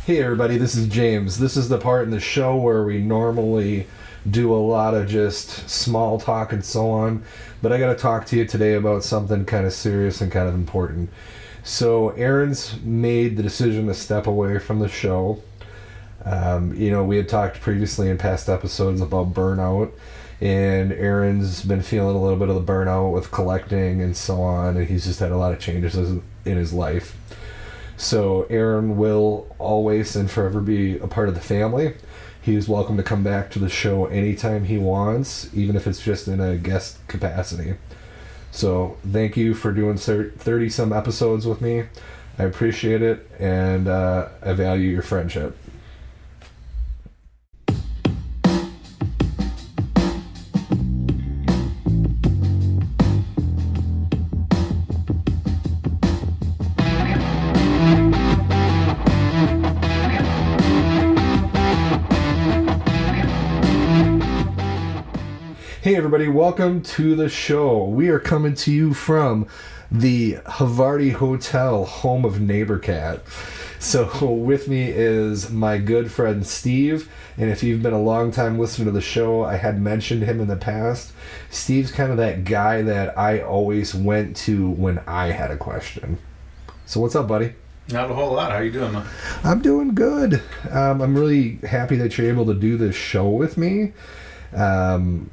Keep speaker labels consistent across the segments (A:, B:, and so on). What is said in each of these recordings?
A: Hey everybody, this is James. This is the part in the show where we normally do a lot of just small talk and so on, but I got to talk to you today about something kind of serious and kind of important. So Aaron's made the decision to step away from the show. We had talked previously in past episodes about burnout, and Aaron's been feeling a little bit of the burnout with collecting and so on, and he's just had a lot of changes in his life. So Aaron will always and forever be a part of the family. He's welcome to come back to the show anytime he wants, even if it's just in a guest capacity. So thank you for doing 30-some episodes with me. I appreciate it, and I value your friendship. Hey everybody, welcome to the show. We are coming to you from the Havarti Hotel, home of Neighbor Cat. So with me is my good friend Steve, and if you've been a long time listener to the show, I had mentioned him in the past. Steve's kind of that guy that I always went to when I had a question. So what's up, buddy?
B: Not a whole lot. How you doing, man?
A: I'm doing good. I'm really happy that you're able to do this show with me.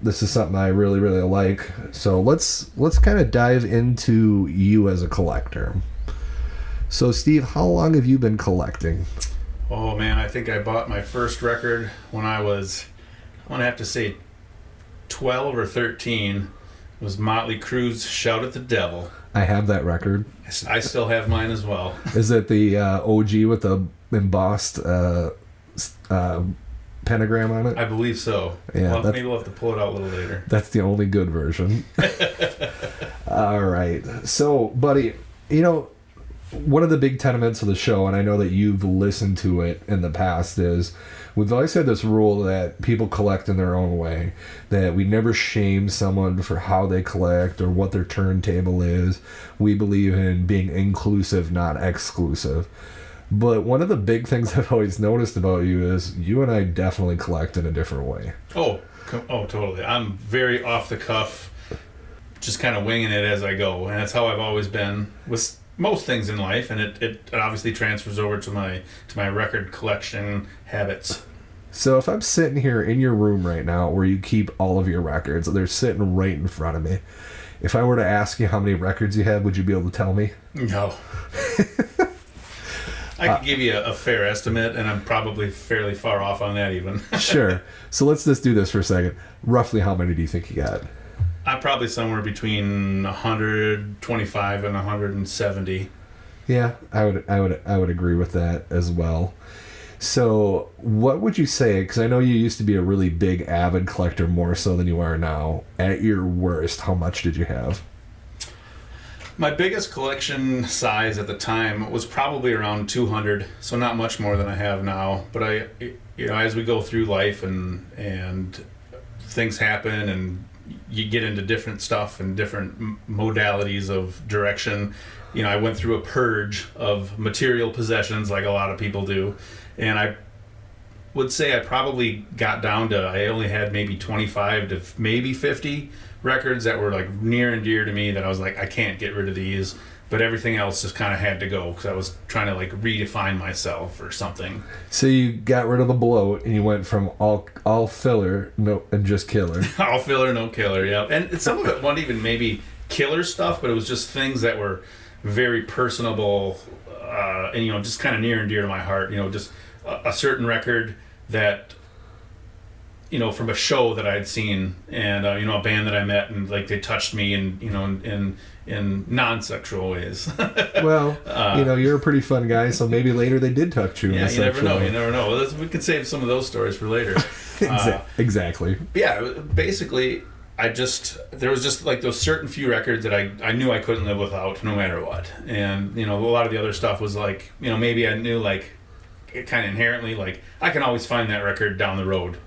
A: This is something I really, really like. So let's kind of dive into you as a collector. So Steve, how long have you been collecting?
B: Oh man, I think I bought my first record when I was, I'm gonna have to say 12 or 13. It was Motley Crue's "Shout at the Devil."
A: I have that record.
B: I still have mine as well.
A: Is it the OG with the embossed pentagram on it?
B: I believe so.
A: Yeah,
B: well, maybe we'll have to pull it out a little later.
A: That's the only good version. All right. So, buddy, one of the big tenements of the show, and I know that you've listened to it in the past, is we've always had this rule that people collect in their own way, that we never shame someone for how they collect or what their turntable is. We believe in being inclusive, not exclusive. But one of the big things I've always noticed about you is you and I definitely collect in a different way.
B: Oh, totally. I'm very off the cuff, just kind of winging it as I go. And that's how I've always been with most things in life. And it obviously transfers over to my record collection habits.
A: So if I'm sitting here in your room right now where you keep all of your records, they're sitting right in front of me. If I were to ask you how many records you have, would you be able to tell me?
B: No. I could give you a fair estimate, and I'm probably fairly far off on that even.
A: Sure. So let's just do this for a second. Roughly how many do you think you got?
B: I'm probably somewhere between 125 and 170.
A: Yeah, I would agree with that as well. So what would you say, because I know you used to be a really big avid collector, more so than you are now. At your worst, how much did you have?
B: My biggest collection size at the time was probably around 200, so not much more than I have now. But as we go through life and things happen and you get into different stuff and different modalities of direction, I went through a purge of material possessions like a lot of people do. And I would say I probably got down to, I only had maybe 25 to maybe 50 records that were like near and dear to me that I was like, I can't get rid of these, but everything else just kind of had to go because I was trying to like redefine myself or something.
A: So you got rid of the bloat and you went from all filler and just killer.
B: All filler, no killer, yeah. And some of it wasn't even maybe killer stuff, but it was just things that were very personable and just kind of near and dear to my heart. Just a certain record that from a show that I'd seen, and a band that I met, and like they touched me in non-sexual ways.
A: Well, you're a pretty fun guy, so maybe later they did touch you.
B: Yeah, you never know. We could save some of those stories for later.
A: Exactly.
B: Yeah, basically, there was just like those certain few records that I knew I couldn't live without, no matter what. And a lot of the other stuff was like, maybe I knew like kind of inherently like I can always find that record down the road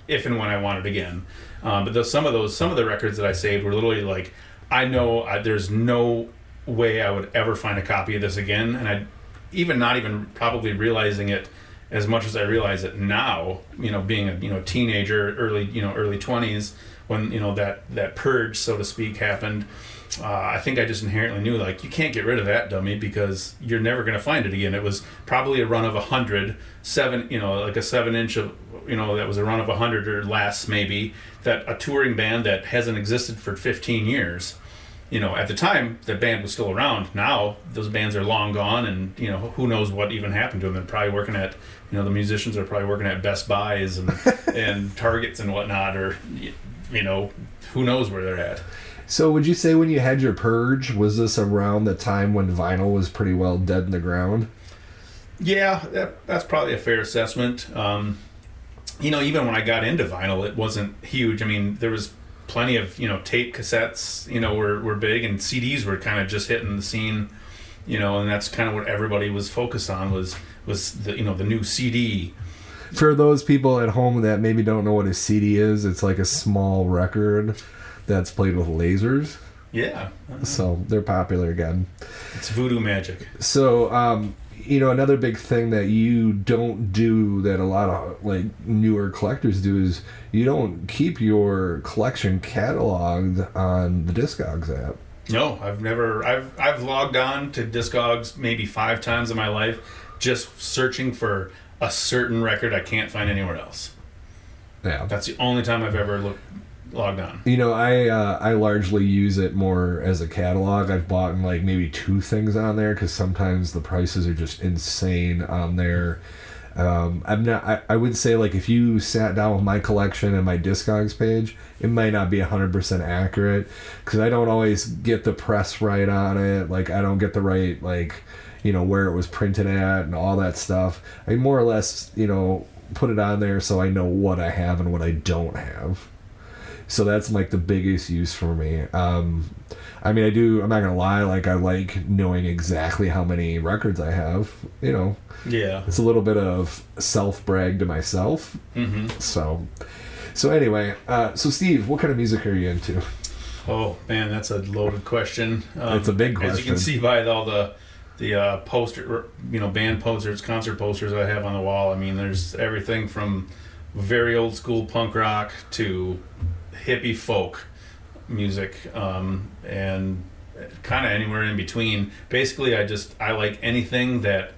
B: if and when I want it again. But some of the records that I saved were literally like, I know there's no way I would ever find a copy of this again, and even not even probably realizing it as much as I realize it now, being a teenager, early 20s, when, that purge, so to speak, happened. I think I just inherently knew, like, you can't get rid of that dummy because you're never going to find it again. It was probably a run of 100, like a 7-inch of, that was a run of 100 or less, maybe, that a touring band that hasn't existed for 15 years. At the time, that band was still around. Now, those bands are long gone, and, who knows what even happened to them. They're probably working at, the musicians are probably working at Best Buys and, and Targets and whatnot, or, who knows where they're at.
A: So would you say when you had your purge, was this around the time when vinyl was pretty well dead in the ground?
B: Yeah, that's probably a fair assessment. Even when I got into vinyl, it wasn't huge. I mean, there was plenty of, tape cassettes, were big, and CDs were kind of just hitting the scene, and that's kind of what everybody was focused on was the, the new CD.
A: For those people at home that maybe don't know what a CD is, it's like a small record that's played with lasers.
B: Yeah.
A: So they're popular again.
B: It's voodoo magic.
A: So, another big thing that you don't do that a lot of like newer collectors do is you don't keep your collection cataloged on the Discogs app.
B: No, I've logged on to Discogs maybe 5 times in my life, just searching for a certain record I can't find anywhere else.
A: Yeah.
B: That's the only time I've ever logged on.
A: I largely use it more as a catalog. I've bought like maybe 2 things on there because sometimes the prices are just insane on there. I would say, like, if you sat down with my collection and my Discogs page, it might not be 100% accurate because I don't always get the press right on it. Like, I don't get the right, like, where it was printed at and all that stuff. I more or less, put it on there so I know what I have and what I don't have. So that's like the biggest use for me. I'm not gonna lie, like I like knowing exactly how many records I have,
B: Yeah.
A: It's a little bit of self-brag to myself.
B: Mm-hmm.
A: So anyway, so Steve, what kind of music are you into?
B: Oh man, that's a loaded question.
A: It's a big question.
B: As you can see by all the poster, band posters, concert posters I have on the wall. I mean, there's everything from very old school punk rock to hippie folk music, and kind of anywhere in between. Basically, I like anything that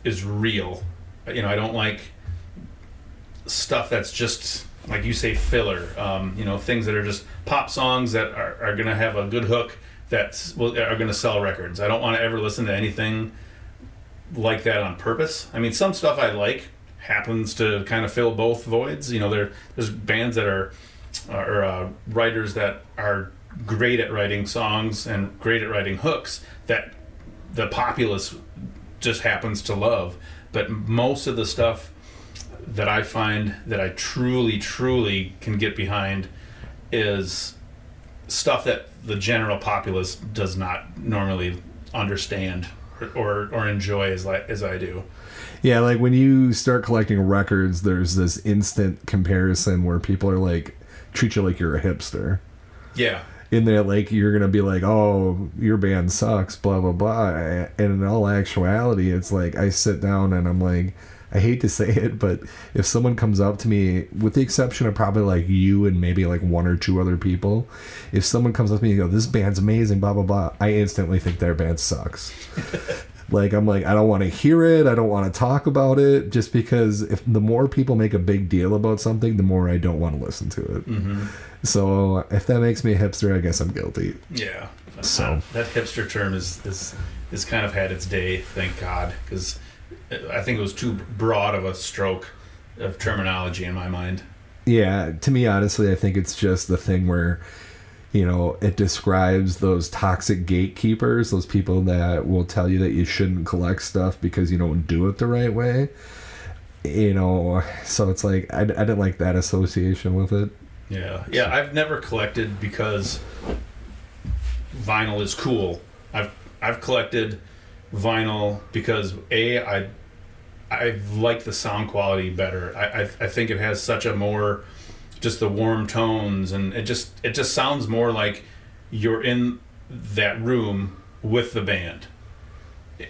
B: is real. I don't like stuff that's just, like you say, filler. Things that are just pop songs that are going to have a good hook are going to sell records. I don't want to ever listen to anything like that on purpose. I mean, some stuff I like happens to kind of fill both voids. There's bands that are writers that are great at writing songs and great at writing hooks that the populace just happens to love. But most of the stuff that I find that I truly, truly can get behind is stuff that the general populace does not normally understand or enjoy as I do.
A: Yeah, like when you start collecting records, there's this instant comparison where people are like, treat you like you're a hipster.
B: Yeah.
A: In that, like, you're going to be like, oh, your band sucks, blah, blah, blah. And in all actuality, it's like, I sit down and I'm like, I hate to say it, but if someone comes up to me, with the exception of probably like you and maybe like 1 or 2 other people, if someone comes up to me and goes, this band's amazing, blah, blah, blah, I instantly think their band sucks. I'm like, I don't want to hear it. I don't want to talk about it, just because if the more people make a big deal about something, the more I don't want to listen to it.
B: Mm-hmm.
A: So if that makes me a hipster, I guess I'm guilty.
B: Yeah.
A: So
B: that hipster term is kind of had its day, thank God, because I think it was too broad of a stroke of terminology in my mind.
A: Yeah, to me, honestly, I think it's just the thing where, it describes those toxic gatekeepers, those people that will tell you that you shouldn't collect stuff because you don't do it the right way. So it's like, I didn't like that association with it.
B: Yeah. Yeah, I've never collected because vinyl is cool. I've collected vinyl because I like the sound quality better. I think it has such a more, just the warm tones, and it just sounds more like you're in that room with the band.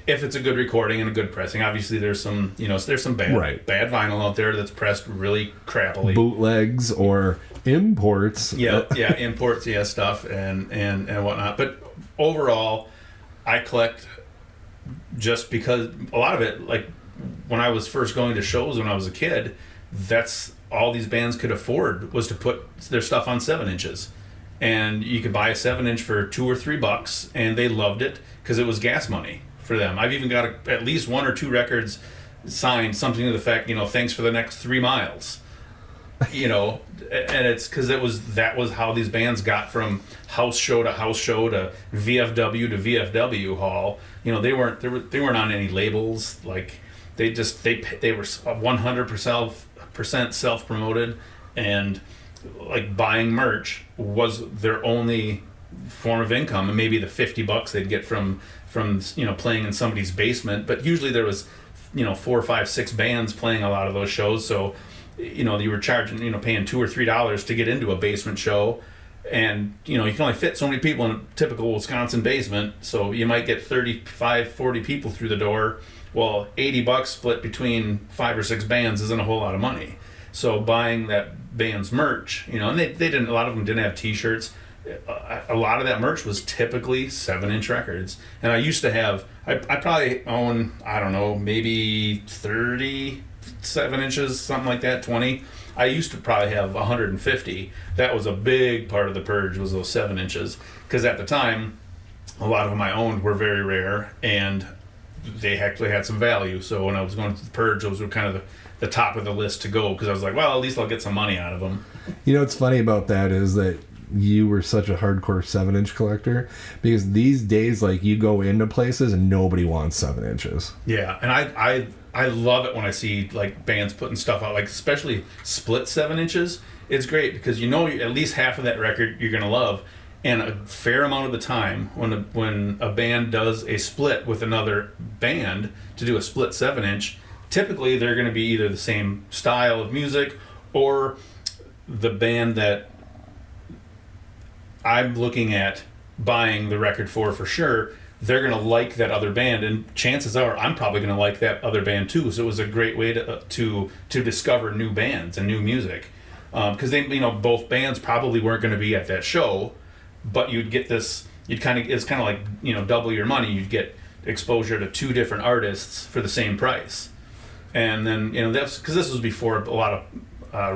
B: if it's a good recording and a good pressing. Obviously, there's some bad
A: Right.
B: bad vinyl out there that's pressed really crappily.
A: Bootlegs or imports.
B: Yeah, imports, stuff and whatnot. But overall, I collect just because a lot of it, like when I was first going to shows when I was a kid, that's all these bands could afford was to put their stuff on 7-inches. And you could buy a 7-inch for $2 or $3, and they loved it because it was gas money for them. I've even got at least 1 or 2 records signed, something to the effect, thanks for the next 3 miles. And it's because that was how these bands got from house show to house show to VFW to VFW hall. They weren't on any labels. Like they were 100% self promoted, and like buying merch was their only form of income, and maybe the $50 they'd get from playing in somebody's basement. But usually there was 4, 5, 6 bands playing a lot of those shows, so you were charging paying $2 or $3 to get into a basement show, and you can only fit so many people in a typical Wisconsin basement, so you might get 35, 40 people through the door. Well, $80 split between 5 or 6 bands isn't a whole lot of money. So buying that band's merch, and they didn't. A lot of them didn't have T-shirts. A lot of that merch was typically 7-inch records, and I used to have. I probably own, I don't know, maybe 30 7-inches, something like that, 20. I used to probably have 150. That was a big part of the purge, was those 7-inches, because at the time, a lot of them I owned were very rare, and they actually had some value. So when I was going through the purge, those were kind of the top of the list to go, because I was like, well, at least I'll get some money out of them.
A: What's funny about that is that you were such a hardcore 7-inch collector, because these days, like, you go into places and nobody wants 7-inches.
B: Yeah, and I love it when I see like bands putting stuff out, like especially split 7-inches. It's great because at least half of that record you're gonna love, and a fair amount of the time when a band does a split with another band to do a split 7-inch, typically they're gonna be either the same style of music or the band that I'm looking at buying the record for sure. They're going to like that other band, and chances are I'm probably going to like that other band too. So it was a great way to discover new bands and new music, because both bands probably weren't going to be at that show, but you'd get this. It's kind of like double your money. You'd get exposure to 2 different artists for the same price, and then that's because this was before a lot of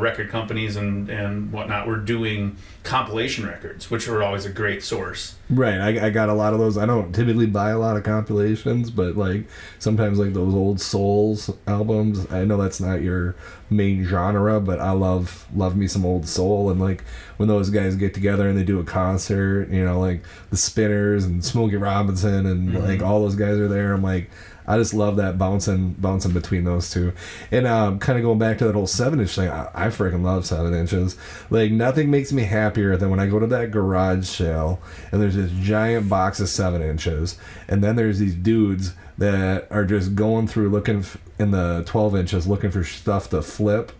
B: record companies and whatnot were doing compilation records, which were always a great source.
A: Right, I got a lot of those. I don't typically buy a lot of compilations, but like sometimes like those old Souls albums. I know that's not your main genre, but I love me some old soul. And like when those guys get together and they do a concert, like the Spinners and Smokey Robinson and like all those guys are there. I'm like, I just love that bouncing between those two. And kind of going back to that whole 7-inch thing, I freaking love 7-inches. Like, nothing makes me happier than when I go to that garage sale and there's this giant box of 7-inches, and then there's these dudes that are just going through looking in the 12-inches looking for stuff to flip.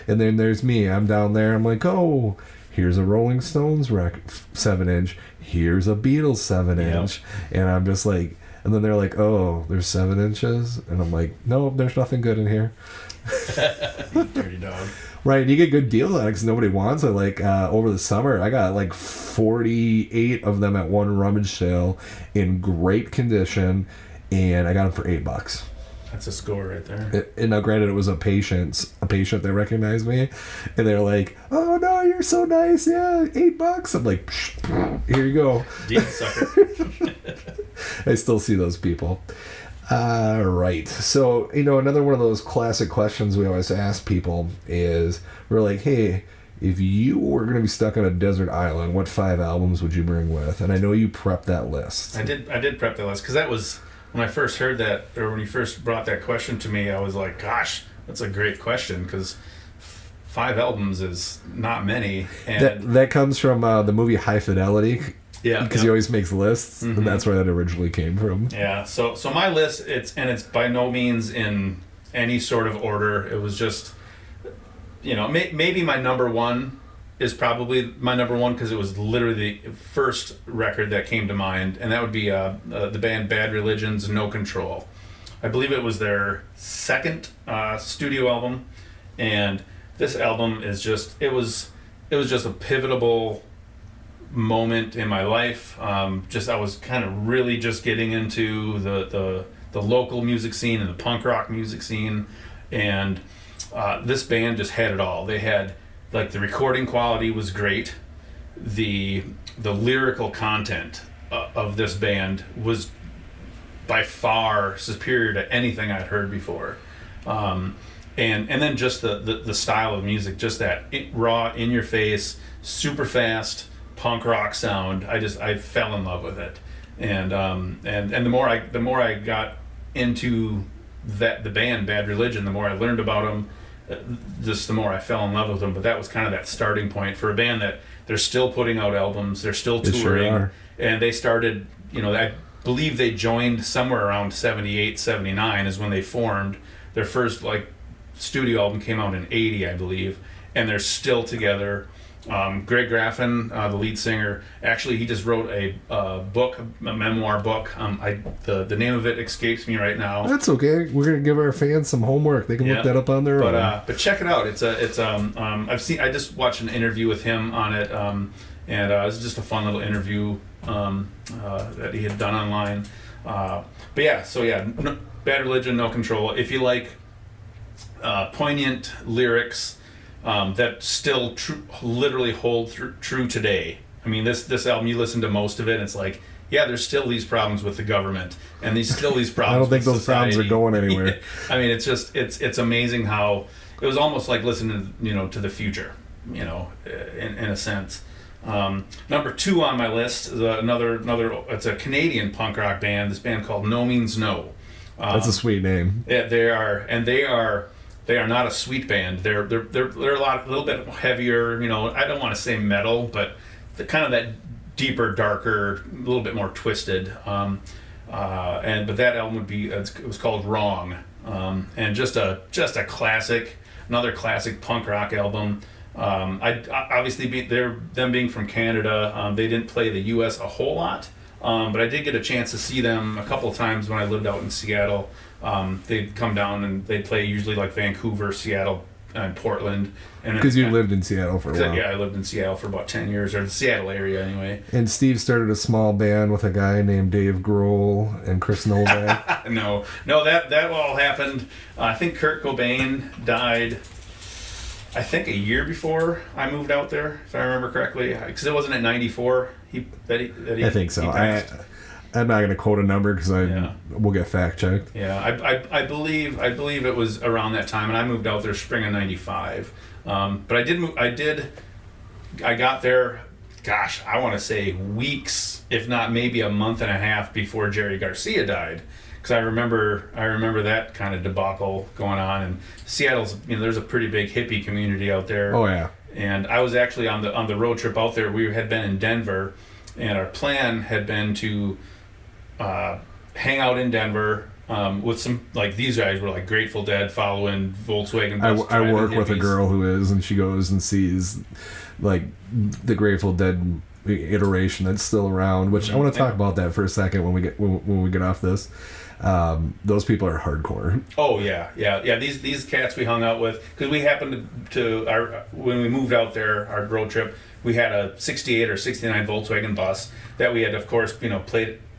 A: And then there's me. I'm down there. I'm like, oh, here's a Rolling Stones 7-inch. Here's a Beatles 7-inch. Yep. And I'm just like... And then they're like, oh, there's 7-inches? And I'm like, no, there's nothing good in here.
B: Dirty dog.
A: Right, and you get good deals on it because nobody wants it. Like, over the summer, I got like 48 of them at one rummage sale in great condition, and I got them for $8.
B: That's a score right there.
A: And now, granted, it was a patient that recognized me, and they're like, "Oh no, you're so nice, yeah, $8." I'm like, "Here you go,
B: deep sucker."
A: I still see those people. Right. So another one of those classic questions we always ask people is, we're like, "Hey, if you were going to be stuck on a desert island, what 5 albums would you bring with?" And I know you prepped that list.
B: I did prep that list because that was. When I first heard that, or when you first brought that question to me, I was like, gosh, that's a great question, because 5 albums is not many. And
A: that comes from the movie High Fidelity.
B: Yeah.
A: Because he always makes lists, and that's where that originally came from.
B: Yeah, so my list, it's by no means in any sort of order. It was just, maybe my number one is probably my number one because it was literally the first record that came to mind, and that would be the band Bad Religion's No Control. I believe it was their second studio album, and this album is just it was just a pivotal moment in my life. I was kind of really just getting into the local music scene and the punk rock music scene, and this band just had it all. They had, like, the recording quality was great. The lyrical content of this band was by far superior to anything I'd heard before. And then just the style of music, just that raw, in your face, super fast punk rock sound. I fell in love with it. And the more I got into the band Bad Religion, the more I learned about them, just the more I fell in love with them. But that was kind of that starting point for a band that they're still putting out albums, they're still touring,
A: sure
B: and they started, I believe they joined somewhere around 78, 79 is when they formed. Their first, like, studio album came out in 80, I believe, and they're still together. Greg Graffin, the lead singer, actually he just wrote a book, a memoir book. The name of it escapes me right now.
A: That's okay. We're gonna give our fans some homework. They can look that up on their own.
B: But check it out. I just watched an interview with him on it, and it was just a fun little interview that he had done online. Bad Religion, No Control. If you like poignant lyrics that still literally hold true today. I mean, this album, you listen to most of it, and it's like, yeah, there's still these problems with the government, and still these problems.
A: I don't think
B: with
A: those
B: society.
A: problems are going anywhere.
B: I mean, it's just it's amazing how it was almost like listening, to the future, in a sense. Number 2 on my list is another. It's a Canadian punk rock band. This band called No Means No.
A: That's a sweet name.
B: Yeah, they are not a sweet band. They're a little bit heavier. I don't want to say metal, but kind of that deeper, darker, a little bit more twisted. But that album it was called Wrong, and just a classic, another classic punk rock album. I obviously them being from Canada, they didn't play the U.S. a whole lot, but I did get a chance to see them a couple of times when I lived out in Seattle. They'd come down and they'd play usually like Vancouver, Seattle, and Portland.
A: Because you lived in Seattle for a while.
B: Yeah, I lived in Seattle for about 10 years, or the Seattle area anyway.
A: And Steve started a small band with a guy named Dave Grohl and Chris Novak.
B: No, that all happened. I think Kurt Cobain died, I think, a year before I moved out there, if I remember correctly. Because it wasn't at 94 that he
A: I think so.
B: He passed.
A: I'm not going to quote a number because we'll get fact checked.
B: Yeah, I believe it was around that time, and I moved out there spring of '95. But I got there, gosh, I want to say weeks, if not maybe a month and a half before Jerry Garcia died, because I remember that kind of debacle going on. And Seattle's, there's a pretty big hippie community out there.
A: Oh yeah.
B: And I was actually on the road trip out there. We had been in Denver, and our plan had been to hang out in Denver with some, like, these guys were like Grateful Dead following Volkswagen bus.
A: I work with a girl who is, and she goes and sees like the Grateful Dead iteration that's still around. Which I want to talk about that for a second when we get off this. Those people are hardcore.
B: Oh yeah. These cats we hung out with, because we happened to when we moved out there, our road trip, we had a 68 or 69 Volkswagen bus that we had, of course,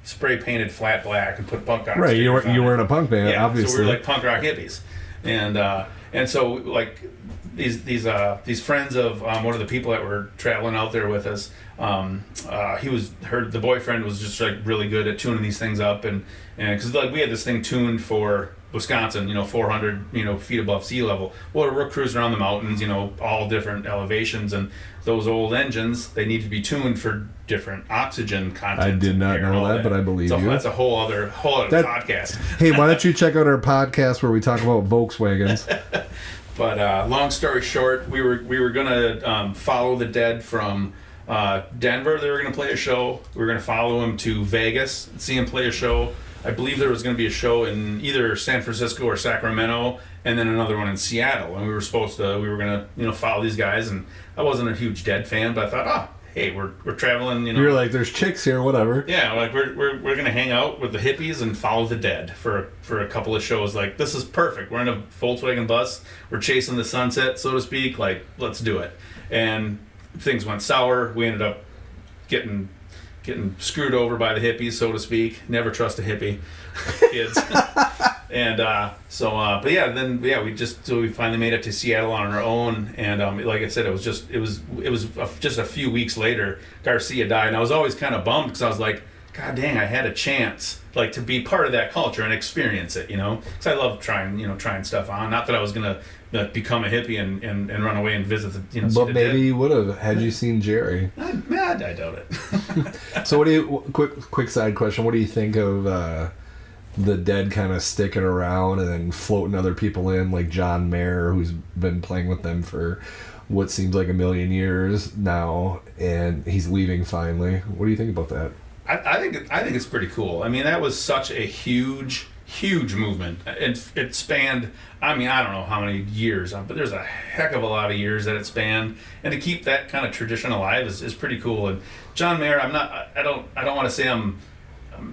B: spray painted flat black and put punk rock.
A: Right, you were in a punk band,
B: yeah,
A: obviously.
B: So we were like punk rock hippies, and so like these friends of one of the people that were traveling out there with us. The boyfriend was just like really good at tuning these things up, and because like we had this thing tuned for Wisconsin, 400 feet above sea level. Well, we're cruising around the mountains, all different elevations, and those old engines, they need to be tuned for different oxygen content.
A: I did not know that, but I believe you.
B: That's a whole other podcast.
A: Hey, why don't you check out our podcast where we talk about Volkswagens?
B: But long story short, we were gonna follow the Dead from Denver. They were gonna play a show. We were gonna follow them to Vegas, see them play a show. I believe there was going to be a show in either San Francisco or Sacramento, and then another one in Seattle. And we were going to follow these guys. And I wasn't a huge Dead fan, but I thought, hey, we're traveling.
A: You're like, there's chicks here, whatever.
B: Yeah, like we're going to hang out with the hippies and follow the Dead for a couple of shows. Like, this is perfect. We're in a Volkswagen bus. We're chasing the sunset, so to speak. Like, let's do it. And things went sour. We ended up getting screwed over by the hippies, so to speak. Never trust a hippie, kids. And we finally made it to Seattle on our own. And like I said, it was just a few weeks later, Garcia died, and I was always kind of bummed because I was like, God dang, I had a chance like to be part of that culture and experience it, because I love trying stuff on. Not that I was gonna become a hippie and run away and visit the
A: But maybe you would have had you seen Jerry.
B: I doubt it.
A: So quick side question, what do you think of the Dead kind of sticking around and then floating other people in, like John Mayer, who's been playing with them for what seems like a million years now, and he's leaving finally? What do you think about that?
B: I think it's pretty cool. I mean, that was such a huge movement. It spanned, I mean, I don't know how many years, but there's a heck of a lot of years that it spanned, and to keep that kind of tradition alive is pretty cool. And John Mayer, I don't want to say I'm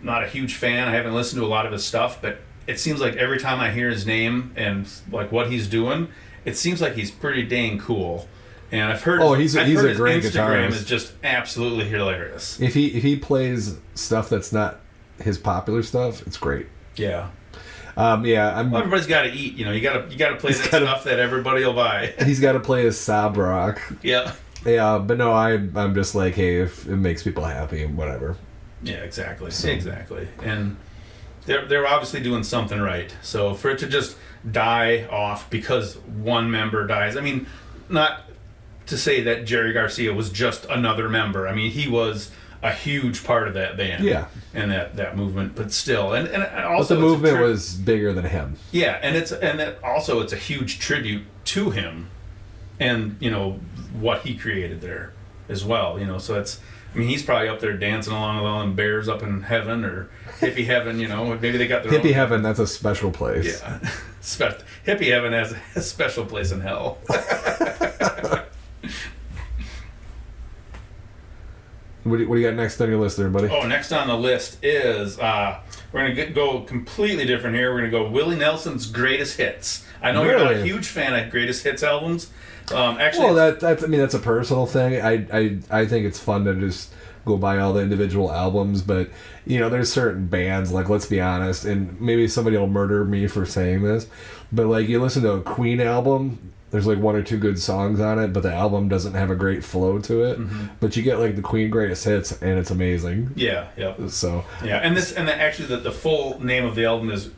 B: not a huge fan. I haven't listened to a lot of his stuff, but it seems like every time I hear his name and like what he's doing, it seems like he's pretty dang cool. And I've heard
A: he's a great
B: Instagram
A: guitarist.
B: is just absolutely hilarious.
A: If he plays stuff that's not his popular stuff, it's great.
B: Yeah.
A: I'm.
B: Well, everybody's got to eat. You got to play that stuff that everybody will buy.
A: He's got to play his sob rock.
B: Yeah.
A: Yeah, but no, I'm just like, hey, if it makes people happy, whatever.
B: Yeah, exactly. Exactly. And they're obviously doing something right. So for it to just die off because one member dies, I mean, not to say that Jerry Garcia was just another member. I mean, he was a huge part of that band.
A: Yeah.
B: And that movement, but still, and also
A: but the movement was bigger than him.
B: Yeah, and it's a huge tribute to him, and what he created there as well. So it's. I mean, he's probably up there dancing along with all them bears up in heaven or hippie heaven. Maybe they got their
A: hippie
B: own
A: heaven. That's a special place.
B: Yeah, hippie heaven has a special place in hell.
A: What do you got next on your list there, buddy?
B: Oh, next on the list is we're gonna go completely different here. We're gonna go Willie Nelson's greatest hits. I know you're not a huge fan of greatest hits albums. Actually,
A: well, that's a personal thing. I think it's fun to just go buy all the individual albums, but there's certain bands, like, let's be honest, and maybe somebody will murder me for saying this, but like you listen to a Queen album, there's like one or two good songs on it, but the album doesn't have a great flow to it. Mm-hmm. But you get like the Queen greatest hits, and it's amazing.
B: Yeah.
A: So
B: yeah, and the full name of the album is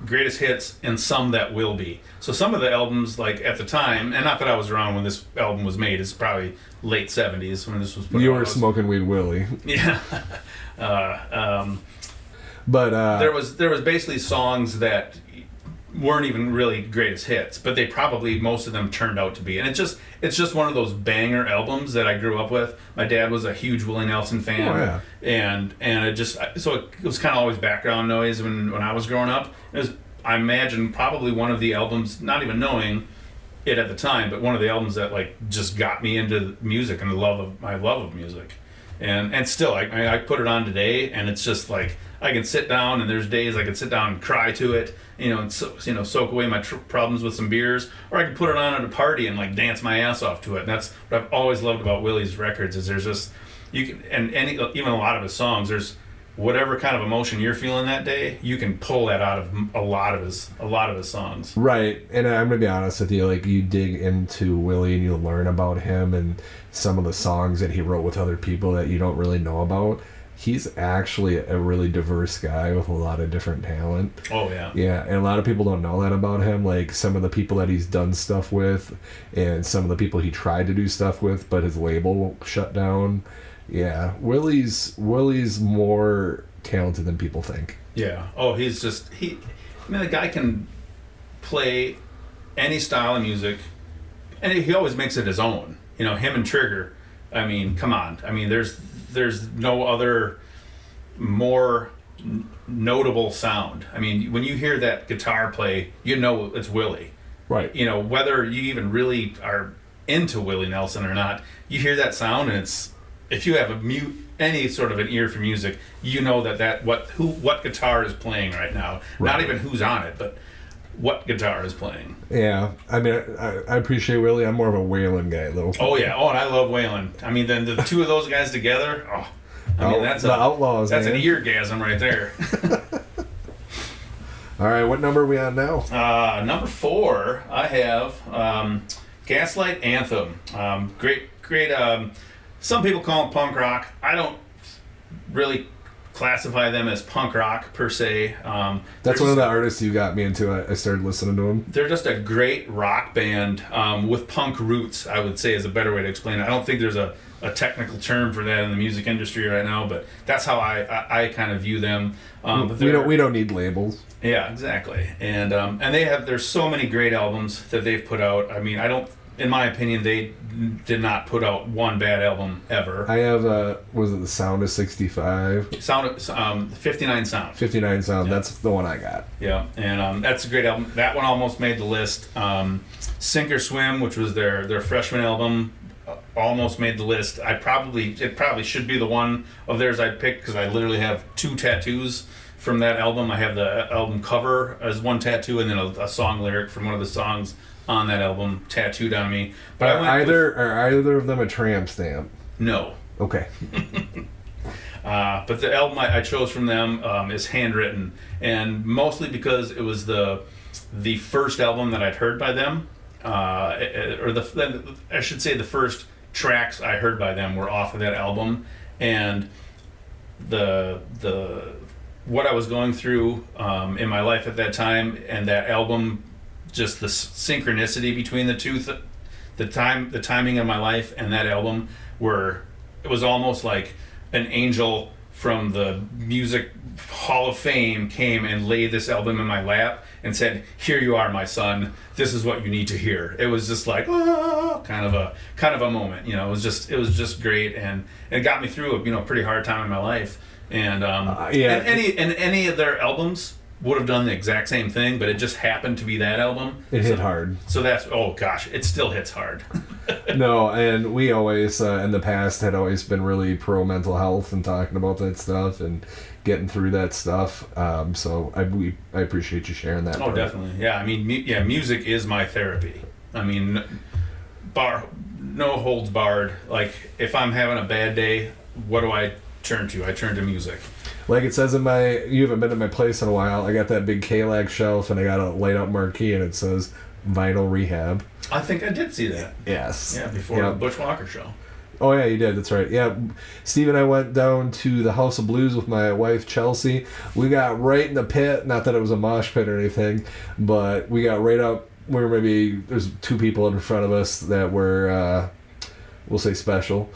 B: Greatest Hits and Some That Will Be. So some of the albums, like at the time, and not that I was around when this album was made, it's probably late 70s when this was put out.
A: You were smoking weed, Willie.
B: Yeah.
A: But
B: there was basically songs that weren't even really greatest hits, but they probably, most of them turned out to be. And it's just one of those banger albums that I grew up with. My dad was a huge Willie Nelson fan.
A: Oh, yeah.
B: And it was kind of always background noise when I was growing up. It was, I imagine, probably one of the albums, not even knowing it at the time, but one of the albums that like just got me into music and my love of music. And still, I put it on today, and it's just like I can sit down, and there's days I can sit down and cry to it, and soak away my problems with some beers, or I can put it on at a party and like dance my ass off to it. And that's what I've always loved about Willie's records is there's just even a lot of his songs, there's whatever kind of emotion you're feeling that day, you can pull that out of a lot of his songs.
A: Right, and I'm gonna be honest with you, like you dig into Willie and you learn about him and some of the songs that he wrote with other people that you don't really know about. He's actually a really diverse guy with a lot of different talent.
B: Oh yeah.
A: Yeah, and a lot of people don't know that about him. Like some of the people that he's done stuff with, and some of the people he tried to do stuff with, but his label shut down. Yeah, Willie's more talented than people think.
B: Yeah. Oh, the guy can play any style of music, and he always makes it his own. Him and Trigger. I mean, come on. I mean, there's no other more notable sound. I mean, when you hear that guitar play, you know it's Willie.
A: Right.
B: You know, whether you even really are into Willie Nelson or not, you hear that sound, and it's, if you have any sort of an ear for music, you know what guitar is playing right now.
A: Right.
B: Not even who's on it, but what guitar is playing.
A: Yeah. I mean, I appreciate Willie. I'm more of a Waylon guy, though.
B: Oh yeah. Oh, and I love Waylon. I mean, then the two of those guys together. Oh, I mean, that's
A: the Outlaws.
B: That's
A: man.
B: an eargasm right there.
A: All right, what number are we on now?
B: Number 4, I have Gaslight Anthem. Great. Some people call them punk rock. I don't really classify them as punk rock per se.
A: That's one of the artists you got me into. I started listening to them.
B: They're just a great rock band with punk roots, I would say is a better way to explain it. I don't think there's a technical term for that in the music industry right now, but that's how I kind of view them. But
A: We don't need labels.
B: Yeah, exactly. And there's so many great albums that they've put out. I mean, in my opinion, they did not put out one bad album ever.
A: I have was it the Sound of 65?
B: 59 Sound.
A: 59 Sound.
B: Yeah.
A: That's the one I got.
B: Yeah, and that's a great album. That one almost made the list. Sink or Swim, which was their freshman album, almost made the list. It probably should be the one of theirs I'd pick, because I literally have 2 tattoos from that album. I have the album cover as one tattoo, and then a song lyric from one of the songs on that album tattooed on me. But
A: Are either of them a tramp stamp?
B: No.
A: Okay.
B: But the album I chose from them is Handwritten, and mostly because it was the first album that I'd heard by them, I should say the first tracks I heard by them were off of that album, and the what I was going through in my life at that time, and that album, just the synchronicity between the two, the timing of my life and that album, it was almost like an angel from the Music Hall of Fame came and laid this album in my lap and said, "Here you are, my son. This is what you need to hear." It was just like kind of a moment, you know. It was just great, and it got me through a pretty hard time in my life. And
A: yeah,
B: and any of their albums would have done the exact same thing, but it just happened to be that album.
A: It hit hard.
B: So that's, oh gosh, it still hits hard.
A: No, and we always in the past had always been really pro mental health and talking about that stuff and getting through that stuff. So I appreciate you sharing that.
B: Oh, definitely. Yeah, I mean, music is my therapy. I mean, no holds barred. Like, if I'm having a bad day, what do I turn to? I turn to music.
A: Like it says you haven't been to my place in a while. I got that big K-Lag shelf, and I got a light up marquee, and it says Vinyl Rehab.
B: I think I did see that.
A: Yes.
B: Yeah, before the Butch Walker show.
A: Oh yeah, you did. That's right. Yeah, Steve and I went down to the House of Blues with my wife Chelsea. We got right in the pit. Not that it was a mosh pit or anything, but we got right up where maybe there's 2 people in front of us that were, we'll say, special.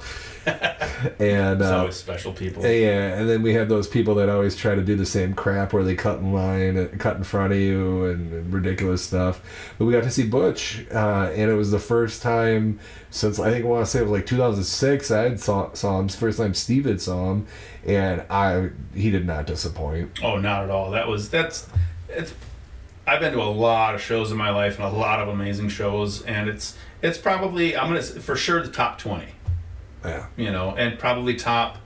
A: And
B: it's always special people.
A: Yeah, and then we have those people that always try to do the same crap where they cut in line and cut in front of you and ridiculous stuff. But we got to see Butch, and it was the first time since, I think I want to say it was like 2006 I had saw him. It's the first time Steve had saw him, and he did not disappoint.
B: Oh, not at all. I've been to a lot of shows in my life, and a lot of amazing shows, and it's probably, I'm gonna for sure the top 20.
A: Yeah.
B: And probably top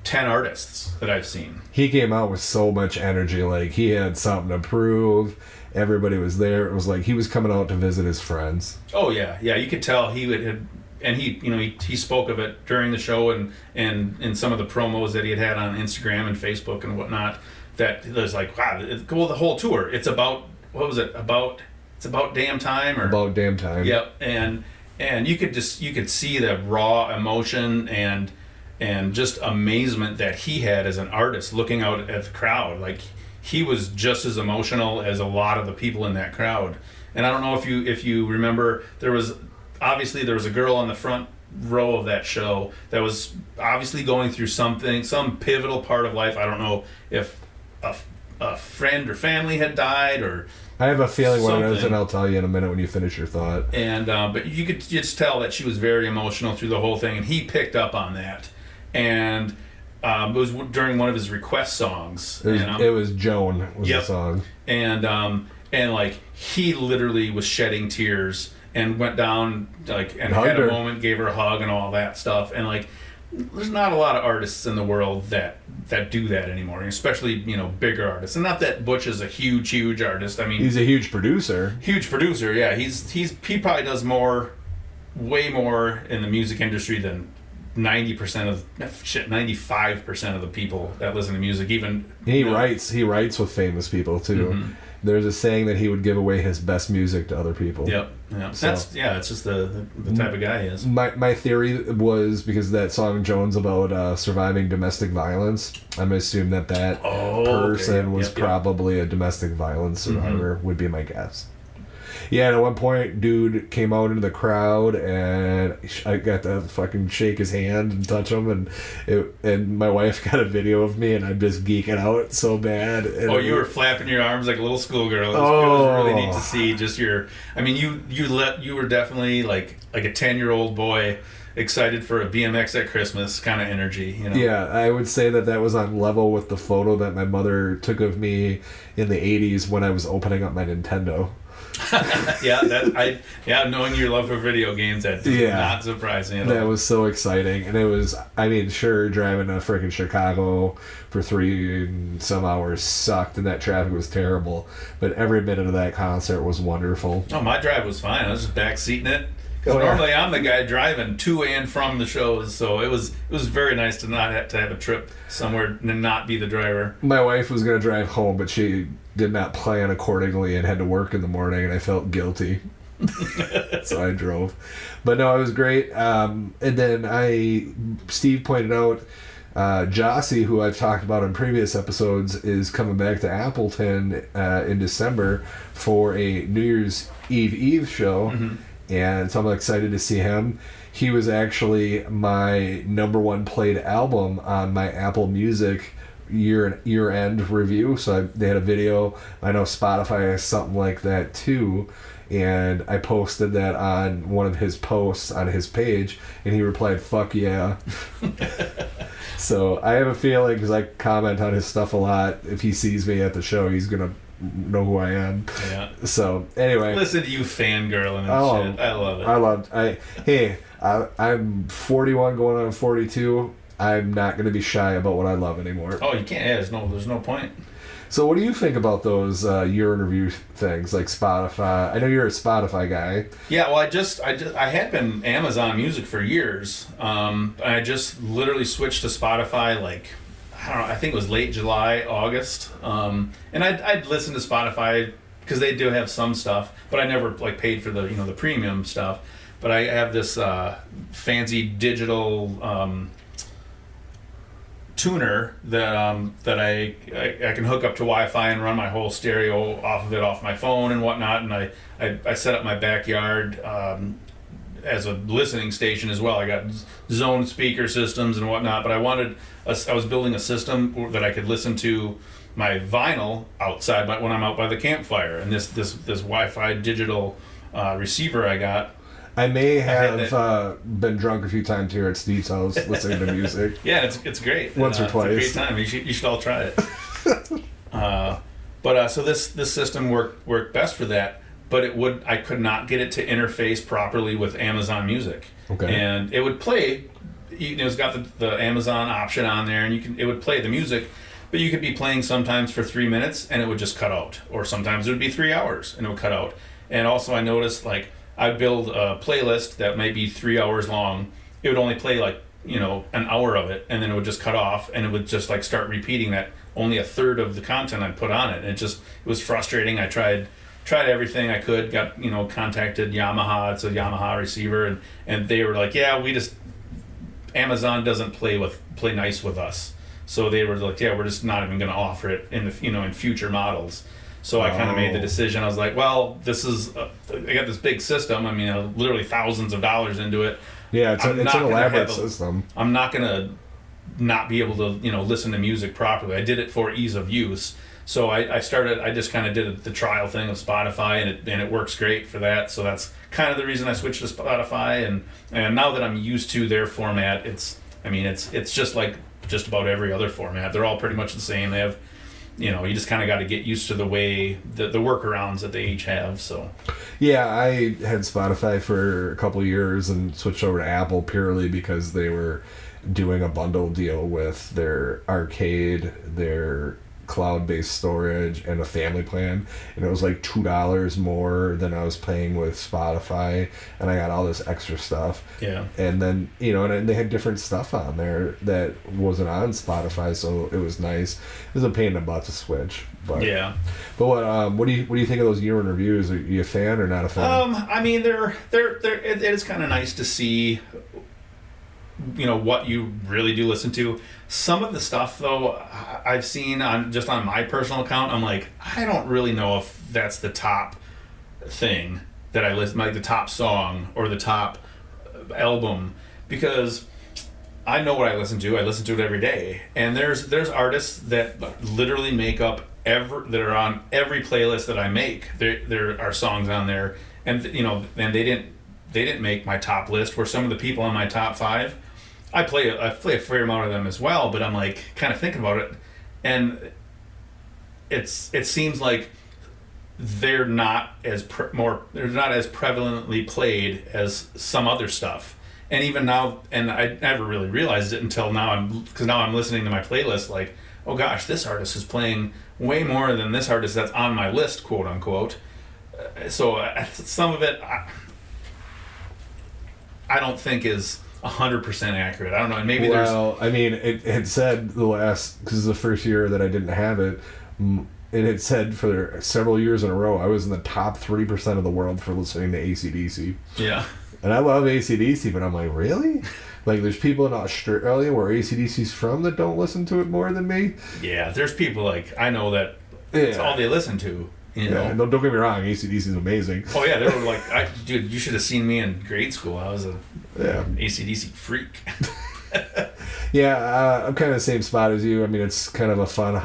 B: 10 artists that I've seen.
A: He came out with so much energy. Like, he had something to prove. Everybody was there. It was like he was coming out to visit his friends. Oh, yeah. Yeah, you could tell he would, and he spoke of it during the show and in some of the promos that he had on Instagram and Facebook and whatnot, that it was like, wow, the whole tour. It's about, what was it? It's about damn time? About damn time.
B: Yep. And you could see the raw emotion and just amazement that he had as an artist looking out at the crowd. Like, he was just as emotional as a lot of the people in that crowd. And I don't know if you remember, there was a girl on the front row of that show that was obviously going through some pivotal part of life. I don't know if a friend or family had died, or
A: I have a feeling what it is, and I'll tell you in a minute when you finish your thought.
B: And but you could just tell that she was very emotional through the whole thing, and he picked up on that. And it was during one of his request songs.
A: It was Joan was
B: Yep.
A: the song.
B: And like he literally was shedding tears and went down like and
A: Hugged
B: had a
A: her.
B: moment, gave her a hug and all that stuff. And like there's not a lot of artists in the world that do that anymore, especially bigger artists. And not that Butch is a huge artist. I mean,
A: He's a huge producer.
B: huge producer. Yeah, he probably does way more in the music industry than 90% of 95% of the people that listen to music. Even
A: He writes with famous people too.
B: Mm-hmm.
A: There's a saying that he would give away his best music to other people.
B: Yep.
A: So-
B: That's just the type of guy he is.
A: My theory was because that song Jones about surviving domestic violence. I'm gonna assume that person was
B: Yep.
A: probably a domestic violence survivor. Would be my guess. Yeah, and at one point, dude came out into the crowd, and I got to fucking shake his hand and touch him, and my wife got a video of me, and I'm just geeking out so bad. And
B: You were flapping your arms like a little schoolgirl. It was really neat to see. Just you were definitely like a 10-year-old boy excited for a BMX at Christmas kind of energy.
A: Yeah, I would say that was on level with the photo that my mother took of me in the 80s when I was opening up my Nintendo.
B: Knowing your love for video games, that does not surprise me at all.
A: That was so exciting. And it was, sure, driving to freaking Chicago for 3 and some hours sucked, and that traffic was terrible. But every minute of that concert was wonderful.
B: Oh, my drive was fine. I was just backseating it. Because normally I'm the guy driving to and from the shows, so it was very nice to not have to have a trip somewhere and not be the driver.
A: My wife was going to drive home, but she did not plan accordingly and had to work in the morning, and I felt guilty. So I drove. But no, it was great. And then Steve pointed out Jossie, who I've talked about in previous episodes, is coming back to Appleton in December for a New Year's Eve show. Mm-hmm. And so I'm excited to see him. He was actually my #1 played album on my Apple Music year-end review. So they had a video. I know Spotify has something like that too. And I posted that on one of his posts on his page, and he replied, "Fuck yeah." So I have a feeling, because I comment on his stuff a lot, if he sees me at the show, he's going to know who I am.
B: Yeah.
A: So anyway,
B: listen to you fangirling and shit. I love it.
A: I'm 41 going on 42. I'm not going to be shy about what I love anymore.
B: Oh, you can't. Yeah, there's no point.
A: So what do you think about those year in review things like Spotify? I know you're a Spotify guy.
B: Yeah, well, I had been Amazon Music for years. I just literally switched to Spotify like, I don't know, I think it was late July, August. And I'd listen to Spotify because they do have some stuff, but I never like paid for the the premium stuff. But I have this fancy digital tuner that I can hook up to Wi-Fi and run my whole stereo off my phone and whatnot. And I set up my backyard as a listening station as well. I got zone speaker systems and whatnot. But I was building a system that I could listen to my vinyl outside, but when I'm out by the campfire. And this Wi-Fi digital receiver I got.
A: I may have been drunk a few times here at Steve's house listening to music.
B: Yeah, it's great.
A: Once or twice.
B: It's a great time. You should all try it. So this system worked best for that, but I could not get it to interface properly with Amazon Music.
A: Okay.
B: And it would play. It's got the Amazon option on there, and it would play the music, but you could be playing sometimes for 3 minutes and it would just cut out, or sometimes it would be 3 hours and it would cut out. And also I noticed like, I build a playlist that might be 3 hours long. It would only play like, an hour of it, and then it would just cut off, and it would just like start repeating that only a third of the content I'd put on it. And it was frustrating. I tried everything I could, contacted Yamaha. It's a Yamaha receiver, and they were like, yeah, Amazon doesn't play nice with us. So they were like, yeah, we're just not even going to offer it in in future models. So I kind of made the decision. I was like, well, I got this big system. I mean, literally thousands of dollars into it.
A: Yeah, it's an elaborate system.
B: I'm not going to not be able to, listen to music properly. I did it for ease of use. So I just kind of did the trial thing of Spotify, and it works great for that. So that's kind of the reason I switched to Spotify. And now that I'm used to their format, it's just like just about every other format. They're all pretty much the same. They have, you just kind of got to get used to the way the workarounds that they each have. So
A: Yeah, I had Spotify for a couple years and switched over to Apple purely because they were doing a bundle deal with their arcade, their cloud-based storage, and a family plan, and it was like $2 more than I was paying with Spotify, and I got all this extra stuff.
B: yeah,
A: And then and they had different stuff on there that wasn't on Spotify, so it was nice. It was a pain in the butt to switch, but
B: yeah.
A: But what do you think of those year in reviews? Are you a fan or not a fan?
B: I mean, it is kind of nice to see, what you really do listen to. Some of the stuff, though, I've seen on my personal account, I'm like, I don't really know if that's the top thing that I listen, like the top song or the top album, because I know what I listen to. I listen to it every day, and there's artists that literally make up that are on every playlist that I make. There are songs on there, and and they didn't make my top list. Where some of the people on my top 5, I play a fair amount of them as well, but I'm like kind of thinking about it, and it seems like they're not as prevalently played as some other stuff. And even now, and I never really realized it until now, because now I'm listening to my playlist like, oh gosh, this artist is playing way more than this artist that's on my list, quote unquote. So some of it I don't think is 100% accurate. I don't know. And maybe
A: I mean, it had said because this is the first year that I didn't have it. It had said for several years in a row, I was in the top 3% of the world for listening to AC/DC.
B: Yeah.
A: And I love AC/DC, but I'm like, really? Like, there's people in Australia where AC/DC's from that don't listen to it more than me?
B: Yeah, there's people I know that it's all they listen to.
A: Yeah, don't get me wrong, AC/DC is amazing.
B: Oh yeah, they were like, dude, you should have seen me in grade school. I was an AC/DC freak.
A: Yeah, I'm kind of the same spot as you. I mean, it's kind of a fun,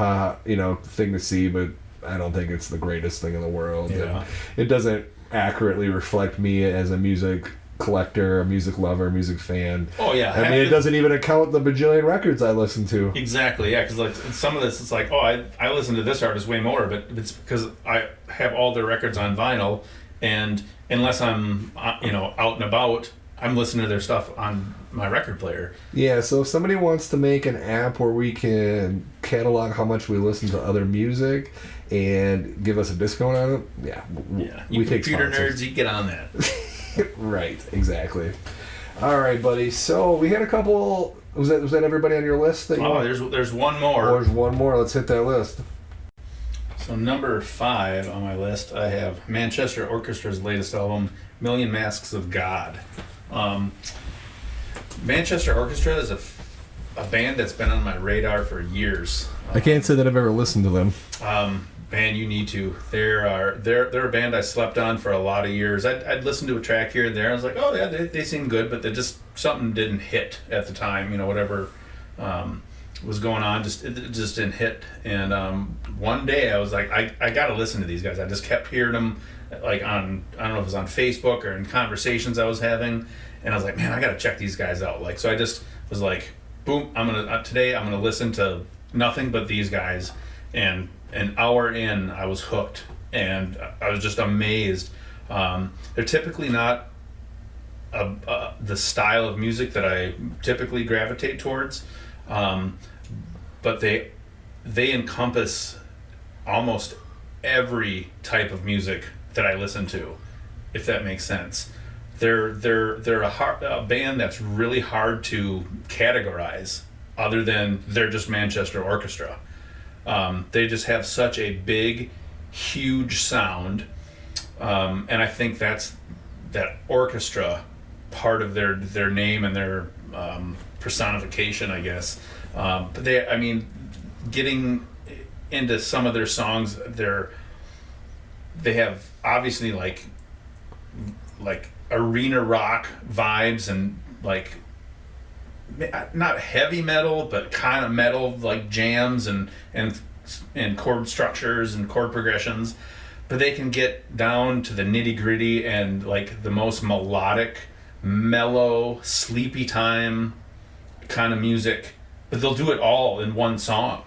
A: thing to see, but I don't think it's the greatest thing in the world.
B: Yeah.
A: It doesn't accurately reflect me as a music collector, a music lover, music fan.
B: Oh yeah,
A: I mean, it doesn't even account the bajillion records I listen to.
B: Exactly, yeah, because like some of this, it's like, oh, I listen to this artist way more, but it's because I have all their records on vinyl, and unless I'm out and about, I'm listening to their stuff on my record player.
A: Yeah, so if somebody wants to make an app where we can catalog how much we listen to other music and give us a discount on it,
B: You
A: we take
B: computer
A: sponsors.
B: nerds, you get on that.
A: Right, exactly. All right, buddy. So we had a couple. Was that everybody on your list? There's
B: one more.
A: There's one more. Let's hit that list.
B: So number 5 on my list, I have Manchester Orchestra's latest album, Million Masks of God. Manchester Orchestra is a band that's been on my radar for years.
A: I can't say that I've ever listened to them.
B: Man, you need to. They're a band I slept on for a lot of years. I'd listen to a track here and there. I was like, oh yeah, they seem good, but something didn't hit at the time. whatever was going on, it just didn't hit. And one day I was like, I got to listen to these guys. I just kept hearing them, like on, I don't know if it was on Facebook or in conversations I was having, and I was like, man, I got to check these guys out. Like, so I just was like, boom, today I'm gonna listen to nothing but these guys. And an hour in, I was hooked, and I was just amazed. They're typically not the style of music that I typically gravitate towards, but they encompass almost every type of music that I listen to, if that makes sense. They're a band that's really hard to categorize, other than they're just Manchester Orchestra. They just have such a big, huge sound, and I think that's that orchestra part of their name and their personification, I guess. But getting into some of their songs, they have obviously like arena rock vibes, and like not heavy metal, but kind of metal, like jams and chord structures and chord progressions. But they can get down to the nitty gritty and like the most melodic, mellow, sleepy time kind of music but they'll do it all in one song,